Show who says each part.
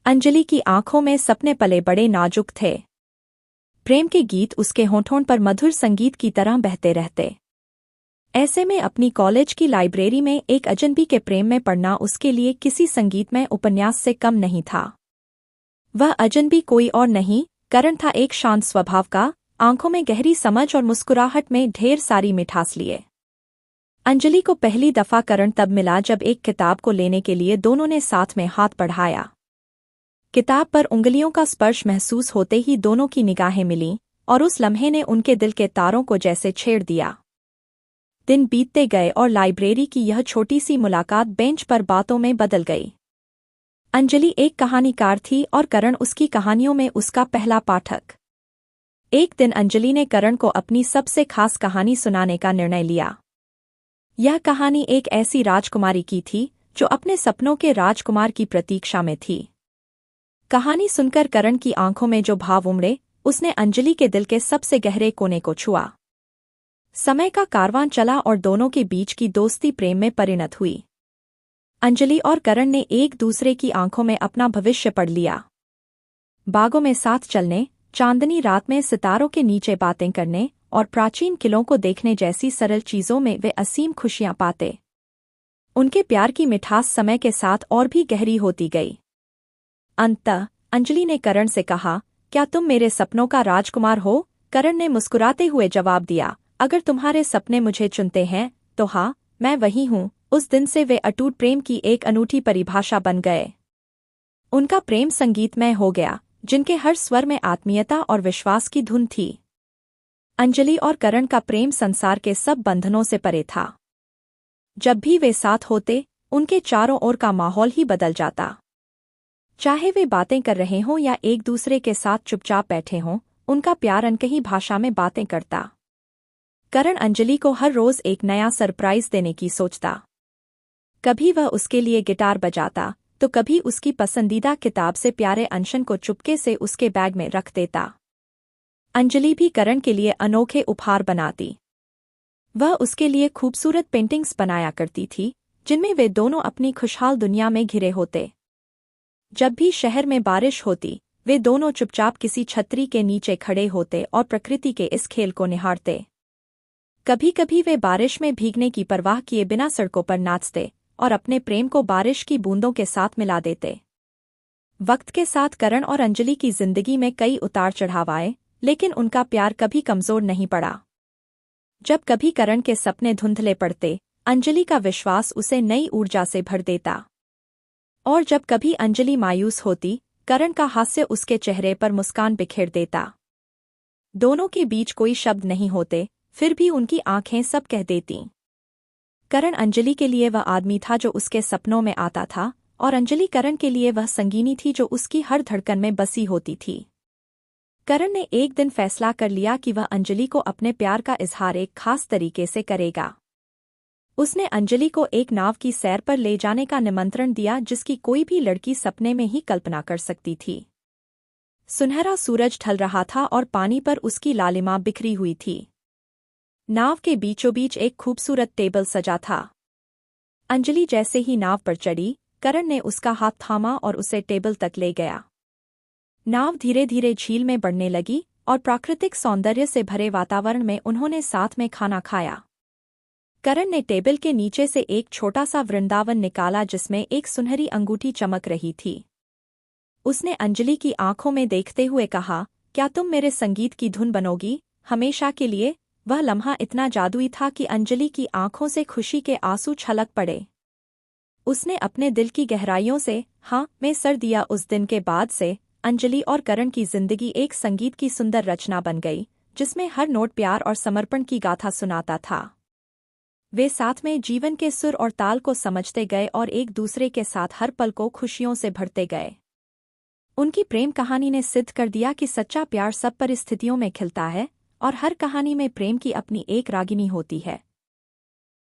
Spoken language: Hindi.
Speaker 1: अंजलि की आंखों में सपने पले बड़े नाजुक थे। प्रेम के गीत उसके होठों पर मधुर संगीत की तरह बहते रहते। ऐसे में अपनी कॉलेज की लाइब्रेरी में एक अजनबी के प्रेम में पड़ना उसके लिए किसी संगीतमय उपन्यास से कम नहीं था। वह अजनबी कोई और नहीं, करण था, एक शांत स्वभाव का, आंखों में गहरी समझ और मुस्कुराहट में ढेर सारी मिठास लिए। अंजलि को पहली दफा करण तब मिला जब एक किताब को लेने के लिए दोनों ने साथ में हाथ बढ़ाया। किताब पर उंगलियों का स्पर्श महसूस होते ही दोनों की निगाहें मिलीं और उस लम्हे ने उनके दिल के तारों को जैसे छेड़ दिया। दिन बीतते गए और लाइब्रेरी की यह छोटी सी मुलाकात बेंच पर बातों में बदल गई। अंजलि एक कहानीकार थी और करण उसकी कहानियों में उसका पहला पाठक। एक दिन अंजलि ने करण को अपनी सबसे खास कहानी सुनाने का निर्णय लिया। यह कहानी एक ऐसी राजकुमारी की थी जो अपने सपनों के राजकुमार की प्रतीक्षा में थी। कहानी सुनकर करण की आंखों में जो भाव उमड़े, उसने अंजलि के दिल के सबसे गहरे कोने को छुआ। समय का कारवां चला और दोनों के बीच की दोस्ती प्रेम में परिणत हुई। अंजलि और करण ने एक दूसरे की आंखों में अपना भविष्य पढ़ लिया। बागों में साथ चलने, चांदनी रात में सितारों के नीचे बातें करने और प्राचीन किलों को देखने जैसी सरल चीजों में वे असीम खुशियां पाते। उनके प्यार की मिठास समय के साथ और भी गहरी होती गई। अंततः अंजलि ने करण से कहा, क्या तुम मेरे सपनों का राजकुमार हो? करण ने मुस्कुराते हुए जवाब दिया, अगर तुम्हारे सपने मुझे चुनते हैं तो हाँ, मैं वही हूँ। उस दिन से वे अटूट प्रेम की एक अनूठी परिभाषा बन गए। उनका प्रेम संगीतमय हो गया, जिनके हर स्वर में आत्मीयता और विश्वास की धुन थी। अंजलि और करण का प्रेम संसार के सब बंधनों से परे था। जब भी वे साथ होते, उनके चारों ओर का माहौल ही बदल जाता। चाहे वे बातें कर रहे हों या एक दूसरे के साथ चुपचाप बैठे हों, उनका प्यार अनकही भाषा में बातें करता। करण अंजलि को हर रोज एक नया सरप्राइज देने की सोचता। कभी वह उसके लिए गिटार बजाता, तो कभी उसकी पसंदीदा किताब से प्यारे अंशन को चुपके से उसके बैग में रख देता। अंजलि भी करण के लिए अनोखे उपहार बनाती। वह उसके लिए खूबसूरत पेंटिंग्स बनाया करती थी, जिनमें वे दोनों अपनी खुशहाल दुनिया में घिरे होते। जब भी शहर में बारिश होती, वे दोनों चुपचाप किसी छतरी के नीचे खड़े होते और प्रकृति के इस खेल को निहारते। कभी कभी वे बारिश में भीगने की परवाह किए बिना सड़कों पर नाचते और अपने प्रेम को बारिश की बूंदों के साथ मिला देते। वक्त के साथ करण और अंजलि की जिंदगी में कई उतार चढ़ाव आए, लेकिन उनका प्यार कभी कमजोर नहीं पड़ा। जब कभी करण के सपने धुंधले पड़ते, अंजलि का विश्वास उसे नई ऊर्जा से भर देता। और जब कभी अंजलि मायूस होती, करण का हास्य उसके चेहरे पर मुस्कान बिखेर देता। दोनों के बीच कोई शब्द नहीं होते, फिर भी उनकी आंखें सब कह देतीं। करण अंजलि के लिए वह आदमी था जो उसके सपनों में आता था, और अंजलि करण के लिए वह संगीनी थी जो उसकी हर धड़कन में बसी होती थी। करण ने एक दिन फैसला कर लिया कि वह अंजलि को अपने प्यार का इजहार एक खास तरीके से करेगा। उसने अंजलि को एक नाव की सैर पर ले जाने का निमंत्रण दिया, जिसकी कोई भी लड़की सपने में ही कल्पना कर सकती थी। सुनहरा सूरज ढल रहा था और पानी पर उसकी लालिमा बिखरी हुई थी। नाव के बीचों बीच एक खूबसूरत टेबल सजा था। अंजलि जैसे ही नाव पर चढ़ी, करण ने उसका हाथ थामा और उसे टेबल तक ले गया। नाव धीरे धीरे झील में बढ़ने लगी और प्राकृतिक सौंदर्य से भरे वातावरण में उन्होंने साथ में खाना खाया। करण ने टेबल के नीचे से एक छोटा सा वृंदावन निकाला जिसमें एक सुनहरी अंगूठी चमक रही थी। उसने अंजलि की आंखों में देखते हुए कहा, क्या तुम मेरे संगीत की धुन बनोगी हमेशा के लिए? वह लम्हा इतना जादुई था कि अंजलि की आंखों से खुशी के आंसू छलक पड़े। उसने अपने दिल की गहराइयों से हाँ में सर दिया। उस दिन के बाद से अंजलि और करण की जिंदगी एक संगीत की सुंदर रचना बन गई, जिसमें हर नोट प्यार और समर्पण की गाथा सुनाता था। वे साथ में जीवन के सुर और ताल को समझते गए और एक दूसरे के साथ हर पल को खुशियों से भरते गए। उनकी प्रेम कहानी ने सिद्ध कर दिया कि सच्चा प्यार सब परिस्थितियों में खिलता है और हर कहानी में प्रेम की अपनी एक रागिनी होती है।